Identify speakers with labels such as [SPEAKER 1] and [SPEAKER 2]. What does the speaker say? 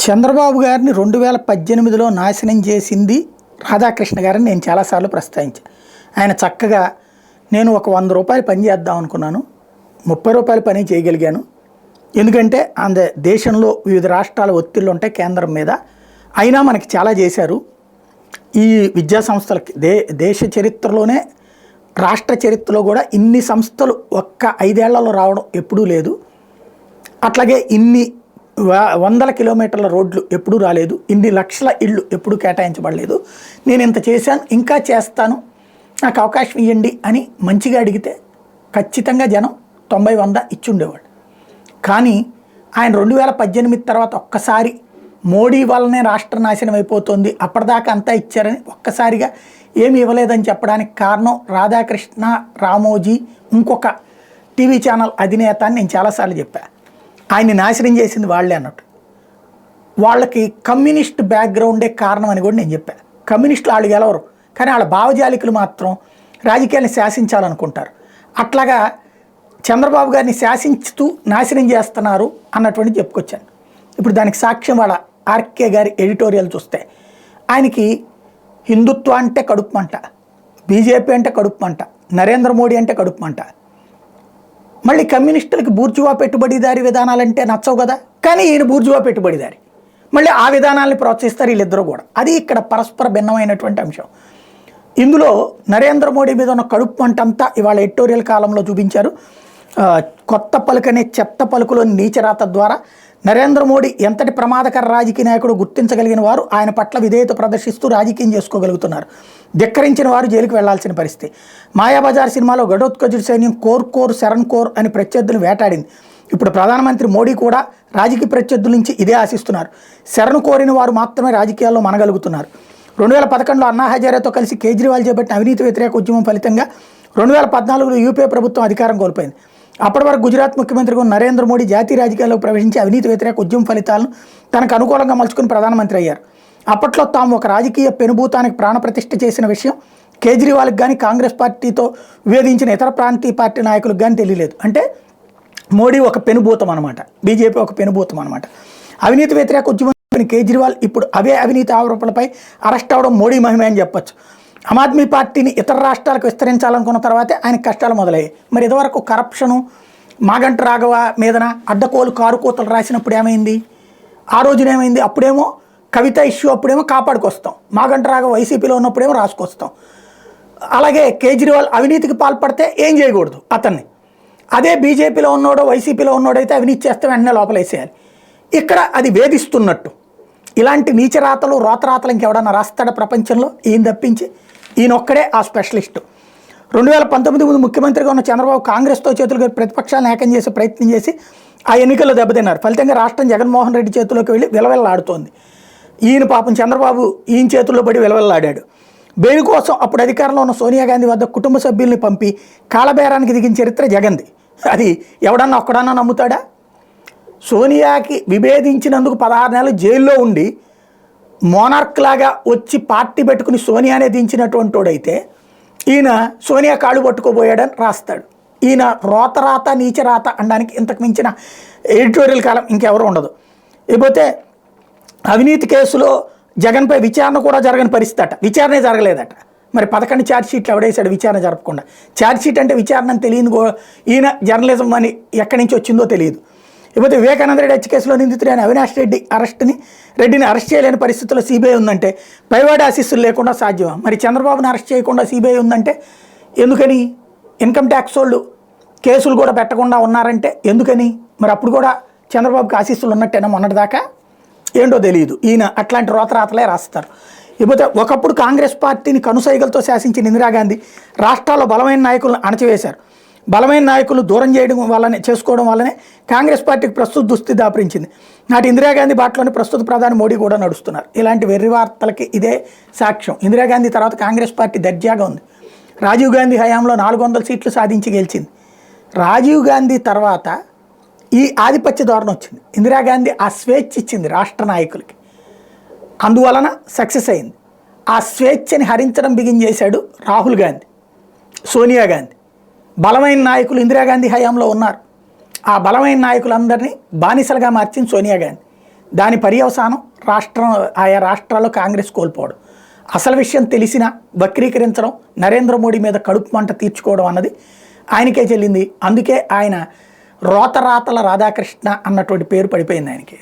[SPEAKER 1] చంద్రబాబు గారిని 2018లో నాశనం చేసింది రాధాకృష్ణ గారిని నేను చాలాసార్లు ప్రస్తావించాను. ఆయన చక్కగా నేను ఒక 100 రూపాయలు పని చేద్దాం అనుకున్నాను, 30 రూపాయలు పని చేయగలిగాను. ఎందుకంటే దేశంలో వివిధ రాష్ట్రాల ఒత్తిళ్ళు ఉంటాయి కేంద్రం మీద. అయినా మనకి చాలా చేశారు. ఈ విద్యా సంస్థలకి దేశ చరిత్రలోనే రాష్ట్ర చరిత్రలో కూడా ఇన్ని సంస్థలు ఒక్క 5 ఏళ్లలో రావడం ఎప్పుడూ లేదు. అట్లాగే ఇన్ని వందల కిలోమీటర్ల రోడ్లు ఎప్పుడూ రాలేదు, ఇన్ని లక్షల ఇళ్ళు ఎప్పుడూ కేటాయించబడలేదు. నేను ఇంత చేశాను, ఇంకా చేస్తాను, నాకు అవకాశం ఇవ్వండి అని మంచిగా అడిగితే ఖచ్చితంగా జనం 90-100 ఇచ్చుండేవాడు. కానీ ఆయన 2018 తర్వాత ఒక్కసారి మోడీ వల్లనే రాష్ట్ర నాశనం అయిపోతుంది, అప్పటిదాకా అంతా ఇచ్చారని ఒక్కసారిగా ఏమి ఇవ్వలేదని చెప్పడానికి కారణం రాధాకృష్ణ, రామోజీ, ఇంకొక టీవీ ఛానల్ అధినేత అని నేను చాలాసార్లు చెప్పాను. ఆయన్ని నాశనం చేసింది వాళ్ళే అన్నట్టు. వాళ్ళకి కమ్యూనిస్ట్ బ్యాక్గ్రౌండే కారణం అని కూడా నేను చెప్పాను. కమ్యూనిస్టులు వాళ్ళు గెలవరు, కానీ వాళ్ళ భావజాలికులు మాత్రం రాజకీయాన్ని శాసించాలనుకుంటారు. అట్లాగా చంద్రబాబు గారిని శాసించుతూ నాశనం చేస్తున్నారు అన్నటువంటి చెప్పుకొచ్చాను. ఇప్పుడు దానికి సాక్ష్యం వాళ్ళ ఆర్కే గారి ఎడిటోరియల్ చూస్తే ఆయనకి హిందుత్వ అంటే కడుపు మంట, బీజేపీ అంటే కడుపు మంట, నరేంద్ర మోడీ అంటే కడుపు మంట. మళ్ళీ కమ్యూనిస్టులకి బూర్జువా పెట్టుబడిదారీ విధానాలంటే నచ్చవు కదా, కానీ ఈయన బూర్జువా పెట్టుబడిదారి, మళ్ళీ ఆ విధానాలని ప్రోత్సహిస్తారు వీళ్ళిద్దరూ కూడా. అది ఇక్కడ పరస్పర భిన్నమైనటువంటి అంశం. ఇందులో నరేంద్ర మోడీ మీద ఉన్న కడుపు మంట అంతా ఇవాళ ఎడిటోరియల్ కాలంలో చూపించారు. కొత్త పలుకనే చెత్త పలుకులోని నీచరాత ద్వారా నరేంద్ర మోడీ ఎంతటి ప్రమాదకర రాజకీయ నాయకుడు గుర్తించగలిగిన వారు ఆయన పట్ల విధేయత ప్రదర్శిస్తూ రాజకీయం చేసుకోగలుగుతున్నారు. ధిక్కరించిన వారు జైలుకు వెళ్లాల్సిన పరిస్థితి. మాయాబజార్ సినిమాలో గడోత్కజుడి సైన్యం కోర్ శరణ్ కోర్ అని ప్రత్యర్థులు వేటాడింది. ఇప్పుడు ప్రధానమంత్రి మోడీ కూడా రాజకీయ ప్రత్యర్థుల నుంచి ఇదే ఆశిస్తున్నారు. శరణ్ కోరిన వారు మాత్రమే రాజకీయాల్లో మనగలుగుతున్నారు. 2011లో అన్నా హజారేతో కలిసి కేజ్రీవాల్ చేపట్టిన అవినీతి వ్యతిరేక ఉద్యమం ఫలితంగా 2014లో యూపీఏ ప్రభుత్వం అధికారం కోల్పోయింది. అప్పటి వరకు గుజరాత్ ముఖ్యమంత్రిగా నరేంద్ర మోడీ జాతీయ రాజకీయాల్లోకి ప్రవేశించి అవినీతి వ్యతిరేక ఉద్యమ ఫలితాలను తనకు అనుకూలంగా మలుచుకుని ప్రధానమంత్రి అయ్యారు. అప్పట్లో తాము ఒక రాజకీయ పెనుభూతానికి ప్రాణప్రతిష్ఠ చేసిన విషయం కేజ్రీవాల్కి కానీ కాంగ్రెస్ పార్టీతో విభేదించిన ఇతర ప్రాంతీయ పార్టీ నాయకులకు కానీ తెలియలేదు. అంటే మోడీ ఒక పెనుభూతం అనమాట, బీజేపీ ఒక పెనుభూతం అనమాట. అవినీతి వ్యతిరేక ఉద్యమం కేజ్రీవాల్ ఇప్పుడు అవే అవినీతి ఆరోపణలపై అరెస్ట్ అవ్వడం మోడీ మహిమే అని చెప్పొచ్చు. ఆమ్ ఆద్మీ పార్టీని ఇతర రాష్ట్రాలకు విస్తరించాలనుకున్న తర్వాతే ఆయన కష్టాలు మొదలయ్యాయి. మరి ఇదివరకు కరప్షను మాగంట రాఘవ మీదన అడ్డకోలు కారుకోతలు రాసినప్పుడు ఏమైంది, ఆ రోజున ఏమైంది? అప్పుడేమో కవిత ఇష్యూ అప్పుడేమో కాపాడుకొస్తాం, మాగంట రాఘవ వైసీపీలో ఉన్నప్పుడేమో రాసుకొస్తాం. అలాగే కేజ్రీవాల్ అవినీతికి పాల్పడితే ఏం చేయకూడదు అతన్ని. అదే బీజేపీలో ఉన్నోడో వైసీపీలో ఉన్నోడైతే అవినీతి చేస్తే వెంటనే లోపలేసేయాలి. ఇక్కడ అది వేధిస్తున్నట్టు. ఇలాంటి నీచరాతలు రోతరాతలు ఇంకెవడన్నా రాస్తాడా ప్రపంచంలో? ఈయన తప్పించి ఈయనొక్కడే ఆ స్పెషలిస్టు. 2019 ముందు ముఖ్యమంత్రిగా ఉన్న చంద్రబాబు కాంగ్రెస్తో చేతులు ప్రతిపక్షాలను ఏకం చేసే ప్రయత్నం చేసి ఆ ఎన్నికల్లో దెబ్బతిన్నారు. ఫలితంగా రాష్ట్రం జగన్మోహన్ రెడ్డి చేతుల్లోకి వెళ్ళి విలవిల్లాడుతోంది. ఈయన పాపం చంద్రబాబు ఈయన చేతుల్లో పడి విలవిల్లాడాడు. బెయిల్ కోసం అప్పుడు అధికారంలో ఉన్న సోనియా గాంధీ వద్ద కుటుంబ సభ్యుల్ని పంపి కాలబేరానికి దిగిన చరిత్ర జగన్ది. అది ఎవడన్నా ఒక్కడన్నా నమ్ముతాడా? సోనియాకి విభేదించినందుకు 16 నెలలు జైల్లో ఉండి మోనార్క్ లాగా వచ్చి పార్టీ పెట్టుకుని సోనియానే దించినటువంటి వాడైతే ఈయన సోనియా కాళ్ళు పట్టుకోబోయాడని రాస్తాడు. ఈయన రోతరాత నీచరాత అనడానికి ఇంతకు మించిన ఎడిటోరియల్ కాలం ఇంకెవరు ఉండదు. ఇకపోతే అవినీతి కేసులో జగన్పై విచారణ కూడా జరగని పరిస్థితి అట, విచారణే జరగలేదట. మరి 11 ఛార్జ్షీట్లు ఎవడేశాడు విచారణ జరపకుండా? ఛార్జ్షీట్ అంటే విచారణ అని తెలియని ఈయన జర్నలిజం అని ఎక్కడి నుంచి వచ్చిందో తెలియదు. ఇకపోతే వివేకానంద రెడ్డి హత్య కేసులో నిందితుడైన అవినాష్ రెడ్డిని అరెస్ట్ చేయలేని పరిస్థితుల్లో సిబిఐ ఉందంటే పైవాడి ఆశీస్సులు లేకుండా సాధ్యమా? మరి చంద్రబాబుని అరెస్ట్ చేయకుండా సిబిఐ ఉందంటే ఎందుకని? ఇన్కమ్ ట్యాక్స్ వాళ్ళు కేసులు కూడా పెట్టకుండా ఉన్నారంటే ఎందుకని? మరి అప్పుడు కూడా చంద్రబాబుకి ఆశీస్సులు ఉన్నట్టేనా మొన్నటిదాకా? ఏంటో తెలియదు. ఈయన అట్లాంటి రోతరాతలే రాస్తారు. ఇకపోతే ఒకప్పుడు కాంగ్రెస్ పార్టీని కనుసైగలతో శాసించిన ఇందిరాగాంధీ రాష్ట్రాల్లో బలమైన నాయకులను అణచివేశారు. బలమైన నాయకులు దూరం చేసుకోవడం వల్లనే కాంగ్రెస్ పార్టీకి ప్రస్తుత దుస్థితి దాపరించింది. నాటి ఇందిరాగాంధీ బాటలోని ప్రస్తుత ప్రధాని మోడీ కూడా నడుస్తున్నారు. ఇలాంటి వెర్రి వార్తలకి ఇదే సాక్ష్యం. ఇందిరాగాంధీ తర్వాత కాంగ్రెస్ పార్టీ దర్జాగా ఉంది. రాజీవ్ గాంధీ హయాంలో 400 సీట్లు సాధించి గెలిచింది. రాజీవ్ గాంధీ తర్వాత ఈ ఆధిపత్య ధోరణి వచ్చింది. ఇందిరాగాంధీ ఆ స్వేచ్ఛ ఇచ్చింది రాష్ట్ర నాయకులకి, అందువలన సక్సెస్ అయింది. ఆ స్వేచ్ఛని హరించడం బిగిన్ చేశాడు రాహుల్ గాంధీ, సోనియా గాంధీ. బలమైన నాయకులు ఇందిరాగాంధీ హయాంలో ఉన్నారు. ఆ బలమైన నాయకులందరినీ బానిసలుగా మార్చింది సోనియా గాంధీ. దాని పర్యవసానం ఆయా రాష్ట్రాల్లో కాంగ్రెస్ కోల్పోవడం. అసలు విషయం తెలిసిన వక్రీకరించడం, నరేంద్ర మోడీ మీద కడుపు మంట తీర్చుకోవడం అన్నది ఆయనకే చెల్లింది. అందుకే ఆయన రోతరాతల రాధాకృష్ణ అన్నటువంటి పేరు పడిపోయింది ఆయనకి.